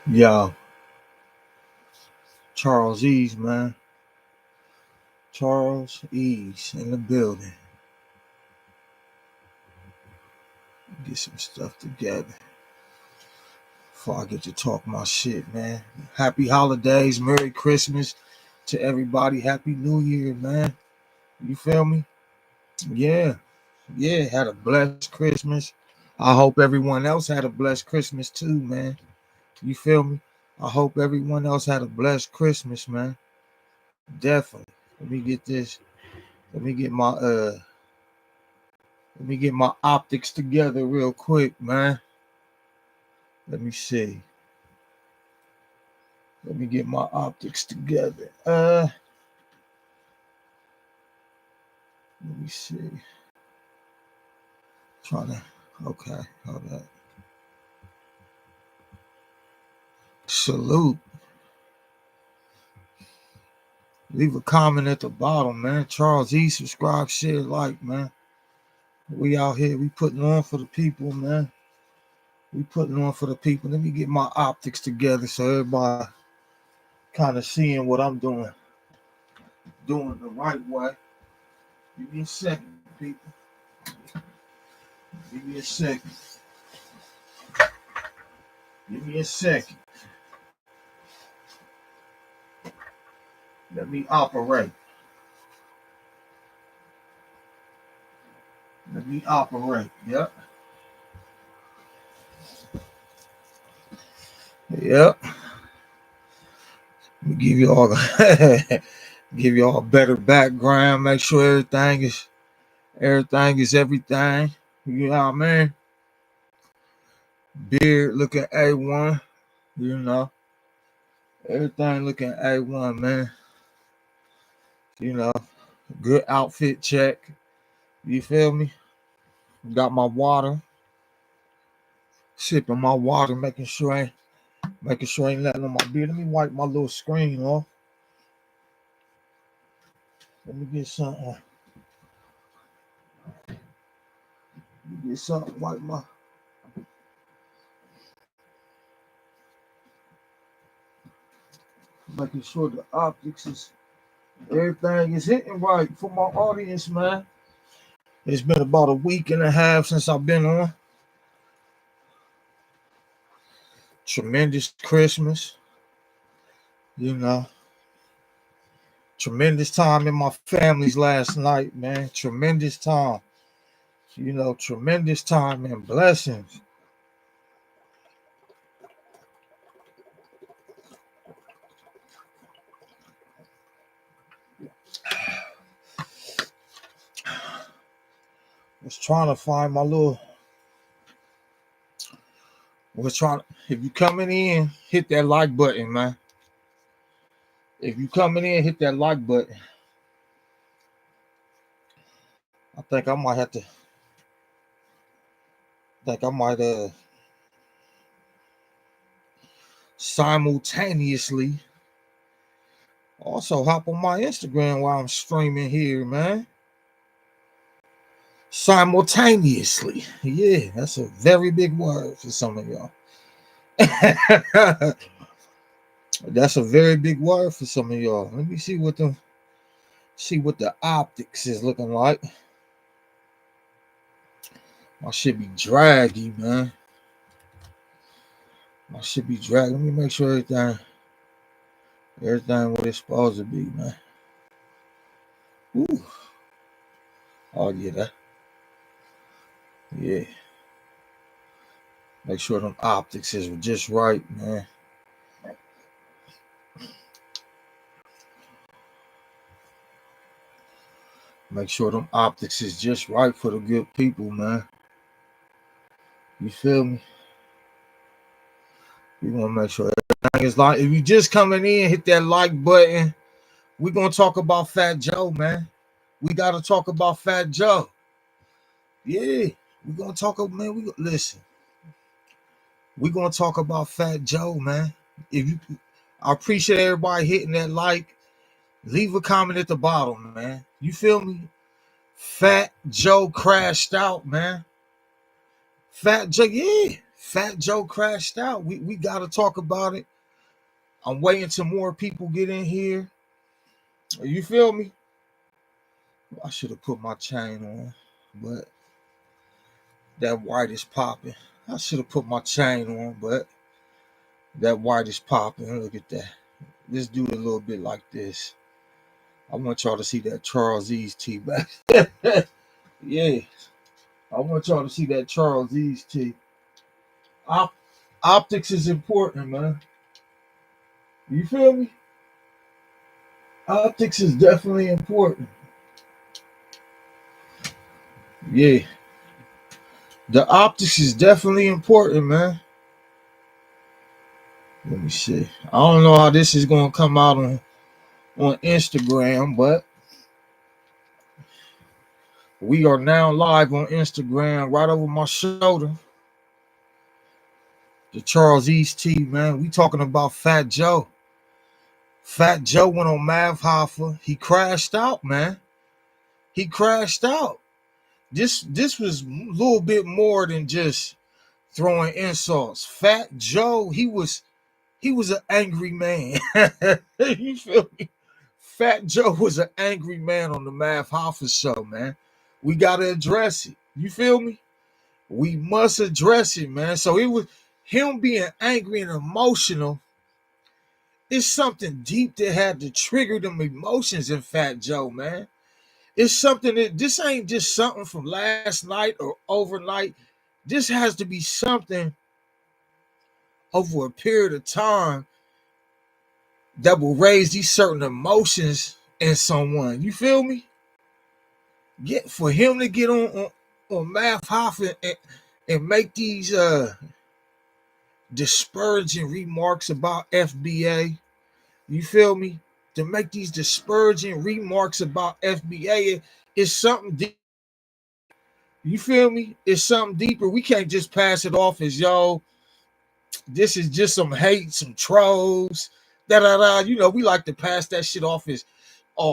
Yo, Charles Ease, man. Charles Ease in the building. Get some stuff together before I get to talk my shit, man. Happy holidays, Merry Christmas to everybody. Happy New Year, man. You feel me? Yeah, yeah. Had a blessed Christmas. I hope everyone else had a blessed Christmas too, man. You feel me? I hope everyone else had a blessed Christmas, man. Definitely. Let me get this. Let me get my Let me get my optics together real quick, man. Let me see. Let me get my optics together. Let me see. Trying to. Okay, hold up. Salute. Leave a comment at the bottom, man. Charles E. Subscribe, share, like, man. We out here. We putting on for the people, man. We putting on for the people. Let me get my optics together so everybody kind of seeing what I'm doing. Doing the right way. Give me a second, people. Give me a second. Give me a second. Let me operate. Let me operate. Yep. Yep. Let me give you all give you all a better background. Make sure everything is everything. You know what I mean? Beard looking A1. You know. Everything looking A1, man. You know. Good outfit check. You feel me? Got my water. Sipping my water, making sure I ain't letting on my beard. Let me wipe my little screen off. Let me get something. Wipe my. Making sure the optics is everything is hitting right for my audience, man. It's been about a week and a half since I've been on. Tremendous Christmas, you know. Tremendous time in my family's last night, man. Tremendous time. You know, tremendous time and blessings. Was trying to find my little. If you coming in, hit that like button, man. If you coming in, hit that like button. I think I might have to. Simultaneously also hop on my Instagram while I'm streaming here, man. Simultaneously. Yeah, that's a very big word for some of y'all. That's a very big word for some of y'all. Let me see what the optics is looking like. My shit be draggy, man. My shit be draggy. Let me make sure everything what it's supposed to be, man. Ooh. Oh yeah, yeah. Make sure them optics is just right, man. Make sure them optics is just right for the good people, man. You feel me? You want to make sure everything is like. If you just coming in, hit that like button. We're gonna talk about fatjoe, man. We gotta talk about fatjoe. Yeah, we're gonna talk about, man. Listen. We're gonna talk about fatjoe, man. I appreciate everybody hitting that like. Leave a comment at the bottom, man. You feel me? Fat Joe crashed out, man. Fat Joe, yeah. Fat Joe crashed out. We got to talk about it. I'm waiting till more people get in here. You feel me? I should have put my chain on, but that white is popping. I should have put my chain on, but that white is popping. Look at that. Let's do it a little bit like this. I want y'all to see that Charles E's tea back. Yeah. I want y'all to see that Charles E's tea. Optics is important, man. You feel me? Optics is definitely important. Yeah. The optics is definitely important, man. Let me see. I don't know how this is going to come out on Instagram, but we are now live on Instagram right over my shoulder. The Charles East Tea, man. We talking about Fat Joe. Fat Joe went on Mav Hoffa. He crashed out, man. He crashed out. This was a little bit more than just throwing insults. Fat Joe, he was an angry man. You feel me? Fat Joe was an angry man on the Mav Hoffa show, man. We gotta address it. You feel me? We must address it, man. So it was him being angry and emotional. It's something deep that had to trigger them emotions in Fat Joe, man. It's something that this ain't just something from last night or overnight. This has to be something over a period of time that will raise these certain emotions in someone. You feel me? For him to get on Math Hoffa and make these disparaging remarks about FBA. You feel me? To make these disparaging remarks about FBA is something deep. You feel me? It's something deeper. We can't just pass it off as yo. This is just some hate, some trolls. Da da da. You know, we like to pass that shit off as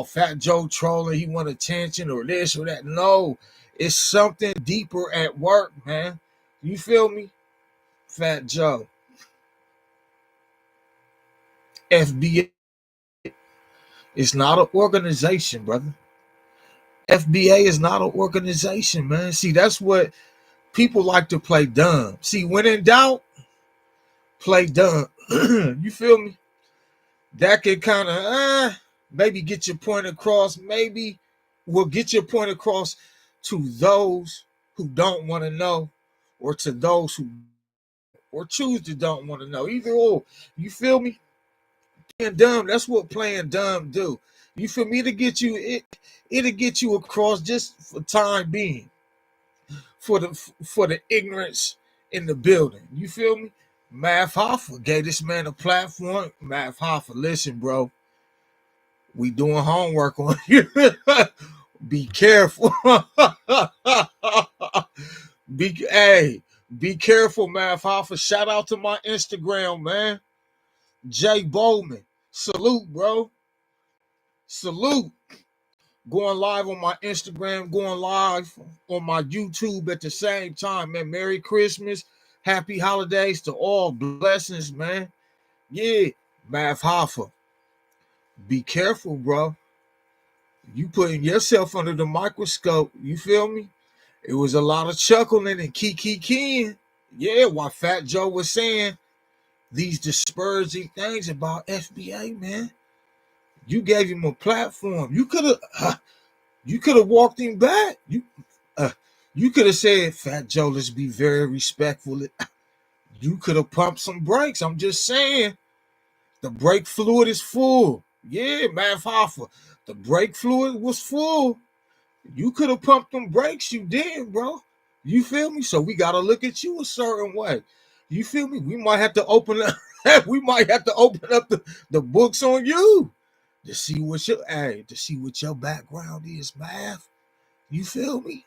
Fat Joe trolling. He want attention or this or that. No, it's something deeper at work, man. You feel me? Fat Joe. FBA is not an organization, brother. FBA is not an organization, man. See, that's what people like to play dumb. See, when in doubt, play dumb. You feel me? That can kind of maybe get your point across. Maybe will get your point across to those who don't want to know, or to those who or choose to don't want to know. Either or. You feel me? Playing dumb. That's what playing dumb do. You feel me? It'll get you across just for time being. For the ignorance in the building. You feel me? Math Hoffa gave this man a platform. Math Hoffa, listen, bro. We doing homework on you. Be careful. Be careful, Math Hoffa. Shout out to my Instagram, man. Jay Bowman. Salute, bro. Salute. Going live on my Instagram, going live on my YouTube at the same time, man. Merry Christmas. Happy holidays to all. Blessings, man. Yeah. Math Hoffa. Be careful, bro. You putting yourself under the microscope. You feel me? It was a lot of chuckling and kiki. Yeah, while Fat Joe was saying these disparaging things about FBA, man. You gave him a platform. You could have walked him back. You could have said, Fat Joe, let's be very respectful. You could have pumped some brakes. I'm just saying. The brake fluid is full. Yeah, Math Hoffa. The brake fluid was full. You could have pumped them brakes. You did, bro. You feel me? So we got to look at you a certain way. You feel me? We might have to open up. We might have to open up the books on you to see what your background is, Math. You feel me?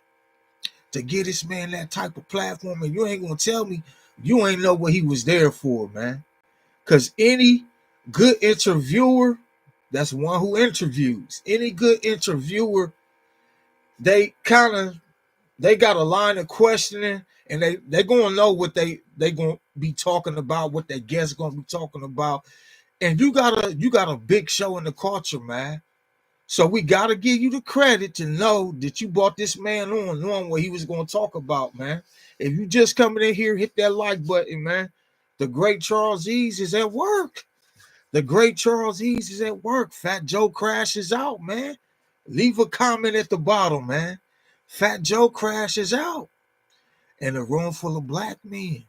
To get this man that type of platform, and you ain't gonna tell me you ain't know what he was there for, man. Because any good interviewer, that's one who interviews. Any good interviewer, they got a line of questioning and they gonna know what they gonna be talking about, what their guests gonna be talking about, and you got a big show in the culture, man. So we gotta give you the credit to know that you brought this man on, knowing what he was gonna talk about, man. If you just coming in here, hit that like button, man. The great Charles Ease is at work. The great Charles Ease is at work. Fat Joe crashes out, man. Leave a comment at the bottom, man. Fat Joe crashes out in a room full of black men.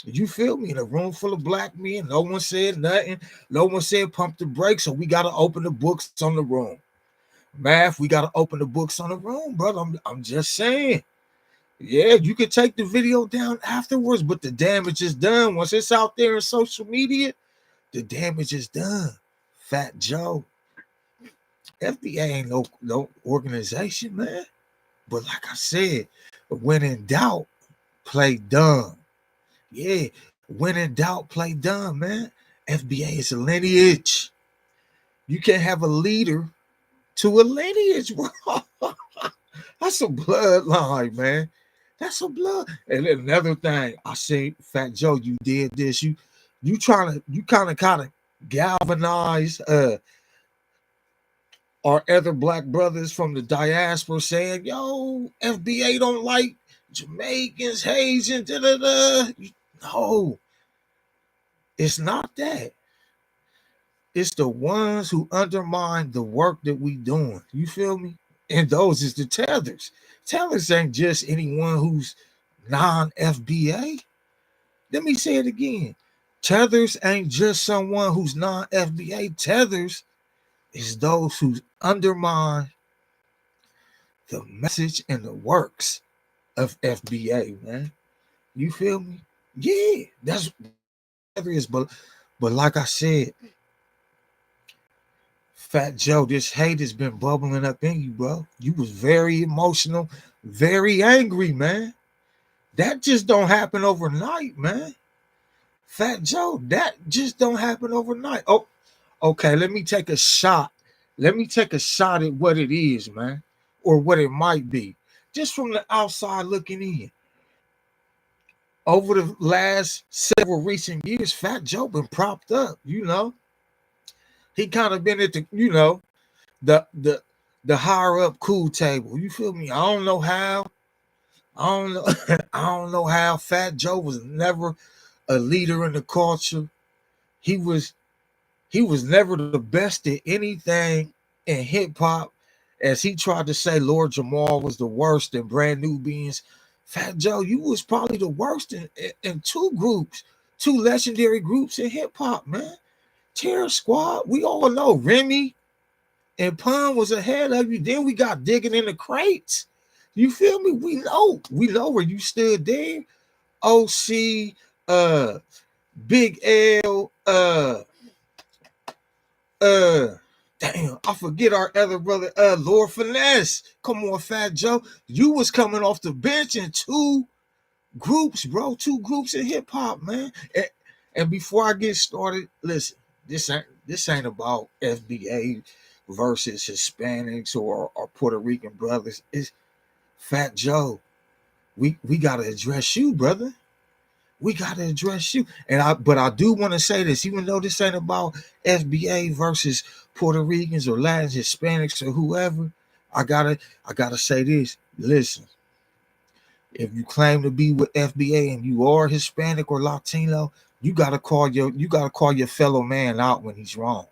You feel me? In a room full of black men, no one said nothing. No one said pump the brakes, so we got to open the books on the room. Math, we got to open the books on the room, brother. I'm just saying. Yeah, you can take the video down afterwards, but the damage is done. Once it's out there in social media, the damage is done. Fat Joe. FBA ain't no organization, man. But like I said, when in doubt, play dumb. Yeah, when in doubt, play dumb, man. FBA is a lineage. You can't have a leader to a lineage, bro. That's a bloodline, man. That's a blood. And then another thing, I say, Fat Joe, you did this. You kind of galvanize our other black brothers from the diaspora saying, yo, FBA don't like Jamaicans, Haitians, da da da. No, it's not that. It's the ones who undermine the work that we doing. You feel me? And those is the tethers. Tethers ain't just anyone who's non-FBA. Let me say it again. Tethers ain't just someone who's non-FBA. Tethers is those who undermine the message and the works of FBA, man. You feel me? Yeah, that's what it is. But like I said, Fat Joe, this hate has been bubbling up in you, bro. You was very emotional, very angry, man. That just don't happen overnight, man. Fat Joe, that just don't happen overnight. Oh, okay, let me take a shot. Let me take a shot at what it is, man, or what it might be. Just from the outside looking in. Over the last several recent years, Fat Joe been propped up, you know. He kind of been at the, you know, the higher up cool table. You feel me? I don't know how. I don't know. I don't know how Fat Joe was never a leader in the culture. He was never the best at anything in hip hop. As he tried to say Lord Jamar was the worst in Brand New Beans. Fat Joe, you was probably the worst in two groups, two legendary groups in hip hop, man. Terror Squad, we all know Remy and Pun was ahead of you. Then we got digging in the crates. You feel me? We know where you stood there. OC, Big L, damn, I forget our other brother, Lord Finesse. Come on, Fat Joe. You was coming off the bench in two groups, bro. Two groups in hip hop, man. And before I get started, listen, this ain't about FBA versus Hispanics or Puerto Rican brothers. It's Fat Joe. We gotta address you, brother. We gotta address you. But I do want to say this, even though this ain't about FBA versus Puerto Ricans or Latins, Hispanics, or whoever, I gotta say this. Listen, if you claim to be with FBA and you are Hispanic or Latino, you gotta call your fellow man out when he's wrong.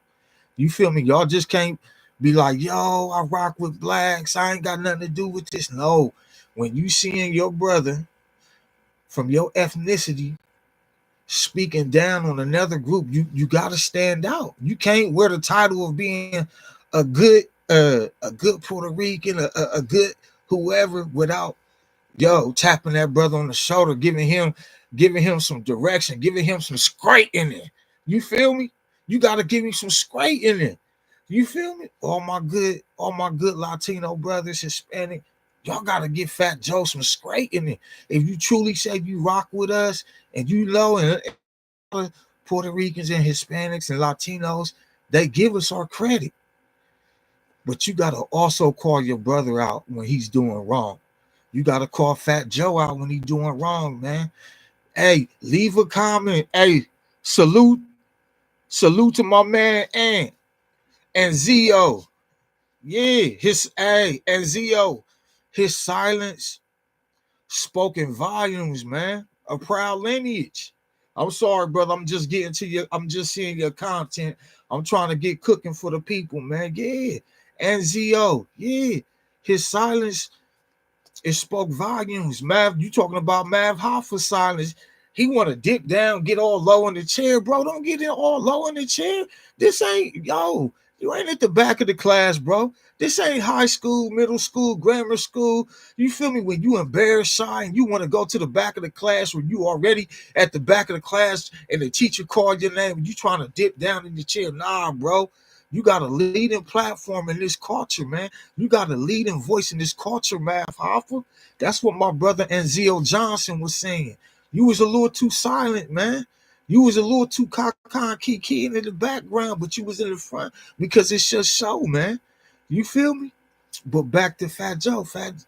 You feel me? Y'all just can't be like, yo, I rock with blacks. I ain't got nothing to do with this. No. When you seeing your brother from your ethnicity speaking down on another group, you gotta stand out. You can't wear the title of being a good Puerto Rican, a good whoever without tapping that brother on the shoulder, giving him some direction, giving him some scrape in it. You feel me? You gotta give him some scrape in it. You feel me? All my good Latino brothers, Hispanic, y'all gotta give Fat Joe some scrape in it. If you truly say you rock with us, and you know, and Puerto Ricans and Hispanics and Latinos, they give us our credit. But you gotta also call your brother out when he's doing wrong. You gotta call Fat Joe out when he doing wrong, man. Hey, leave a comment. Hey, salute to my man and Zio. Yeah, and Zio, his silence spoken volumes, man. A proud lineage. I'm sorry, brother. I'm just getting to you. I'm just seeing your content. I'm trying to get cooking for the people, man. Yeah. And Zio, yeah. His silence, it spoke volumes. Mav, you talking about Mav Hoffa silence. He want to dip down, get all low in the chair. Bro, don't get in all low in the chair. This ain't, yo, you ain't at the back of the class, bro. This ain't high school, middle school, grammar school. You feel me? When you embarrassed, shy, and you want to go to the back of the class when you already at the back of the class and the teacher called your name and you trying to dip down in the chair. Nah, bro. You got a leading platform in this culture, man. You got a leading voice in this culture, Mav Hoffa. That's what my brother Enzio Johnson was saying. You was a little too silent, man. You was a little too kiki in the background, but you was in the front because it's your show, man. You feel me? But back to Fat Joe.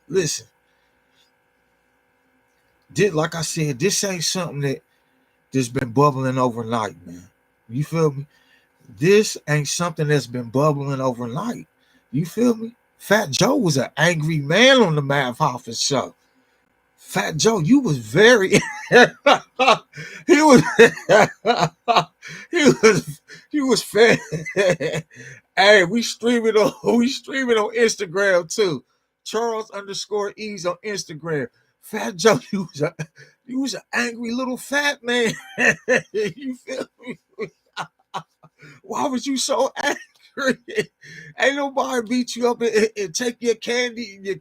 Listen, like I said, this ain't something that's been bubbling overnight, man. You feel me? This ain't something that's been bubbling overnight. You feel me? Fat Joe was an angry man on the Mav Hoffa show. Fat Joe, you was very he was he was fat. Hey, we streaming on Instagram too. Charles underscore Ease on Instagram. Fat Joe, you was an angry little fat man. You feel me? Why was you so angry? Ain't nobody beat you up and take your candy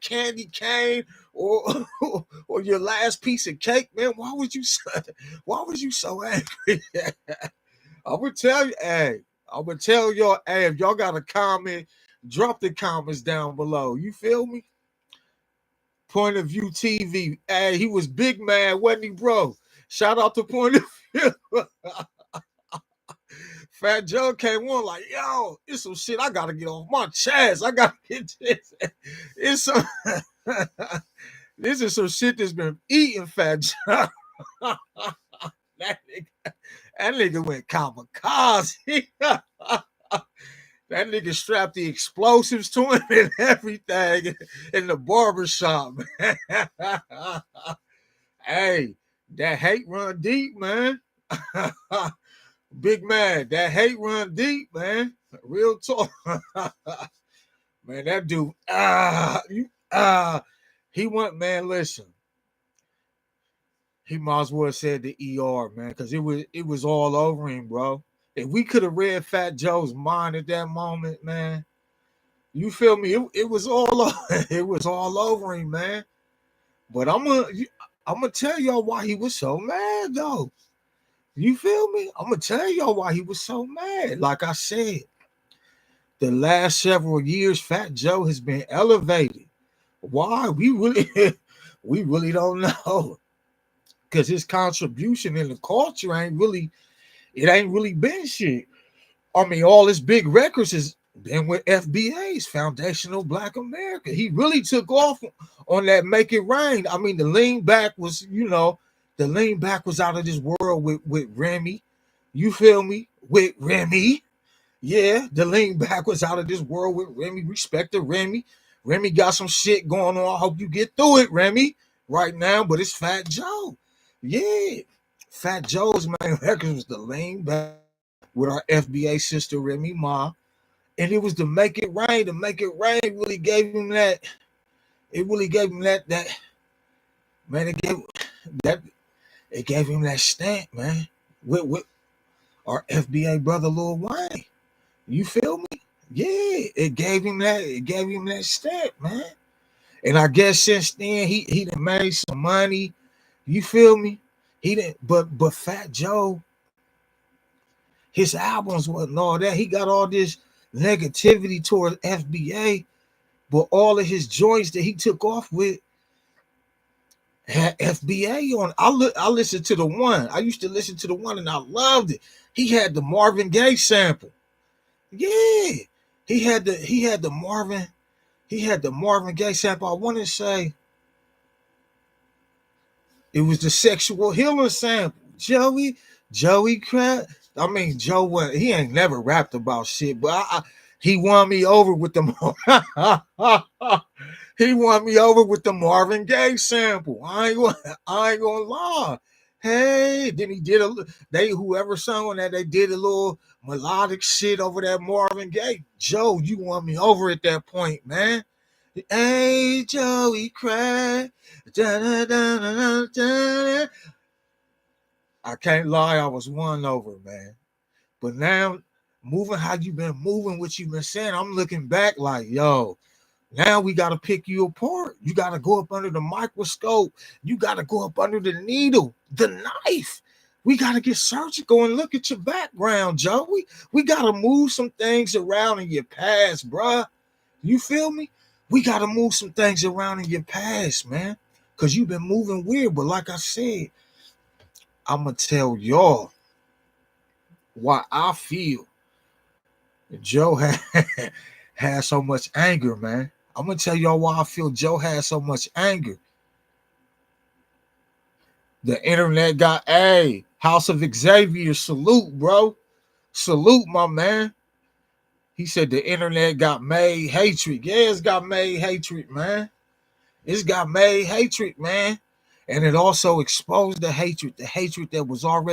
cane or or your last piece of cake, man. Why was you so angry? I'm gonna tell you, hey, I'm gonna tell y'all, hey, if y'all got a comment, drop the comments down below. You feel me? Point of View TV. Hey, he was big man, wasn't he, bro? Shout out to Point of View. Fat Joe came on like, yo, it's some shit I gotta get off my chest. I gotta get this. It's some this is some shit that's been eating Fat Joe. that, nigga went kamikaze. That nigga strapped the explosives to him and everything in the barbershop, man. Hey, that hate run deep, man. Big man, that hate run deep, man. Real talk. Man, that dude, he went, man, listen. He might as well said the ER, man, because it was all over him, bro. If we could have read Fat Joe's mind at that moment, man, you feel me? It was all it was all over him, man. But I'm gonna tell y'all why he was so mad, though. You feel me? I'm gonna tell y'all why he was so mad. Like I said, the last several years, Fat Joe has been elevated. Why? We really don't know. Because his contribution in the culture ain't really been shit. I mean, all his big records has been with FBA's Foundational Black America. He really took off on that Make It Rain. I mean, the lean back was out of this world with Remy. You feel me? With Remy. Yeah, the lean back was out of this world with Remy. Respect to Remy. Remy got some shit going on. I hope you get through it, Remy, right now. But it's Fat Joe. Yeah. Fat Joe's main record was the lean back with our FBA sister Remy Ma. And it was to Make It Rain. To Make It Rain really gave him that. It really gave him that man, it gave him that stamp, man. With our FBA brother Lil Wayne. You feel me? Yeah, it gave him that stamp, man. And I guess since then he done made some money. You feel me? He didn't, but Fat Joe, his albums wasn't all that. He got all this negativity towards FBA, but all of his joints that he took off with had FBA on. I listened to the one. I used to listen to the one and I loved it. He had the Marvin Gaye sample. Yeah. He had the Marvin Gaye sample. I want to say It was the sexual healing sample. Joey Crack. I mean, Joe went, he ain't never rapped about shit, but he won me over with the he won me over with the Marvin Gaye sample. I ain't gonna lie. Hey, then he did whoever sung on that, they did a little melodic shit over that Marvin Gaye. Joe, you won me over at that point, man. Hey, Joey Crack. I can't lie, I was won over, man. But now, moving how you been moving, what you been saying, I'm looking back like, yo, now we got to pick you apart. You got to go up under the microscope. You got to go up under the needle, the knife. We got to get surgical and look at your background, Joey. We got to move some things around in your past, bruh. You feel me? We got to move some things around in your past, man. Because you've been moving weird. But like I said, I'm going to tell y'all why I feel Joe had so much anger, man. I'm going to tell y'all why I feel Joe had so much anger. The internet got, a House of Xavier, salute, bro. Salute, my man. He said the internet got made hatred. Yeah, it's got made hatred, man. It's got made hatred, man. And it also exposed the hatred that was already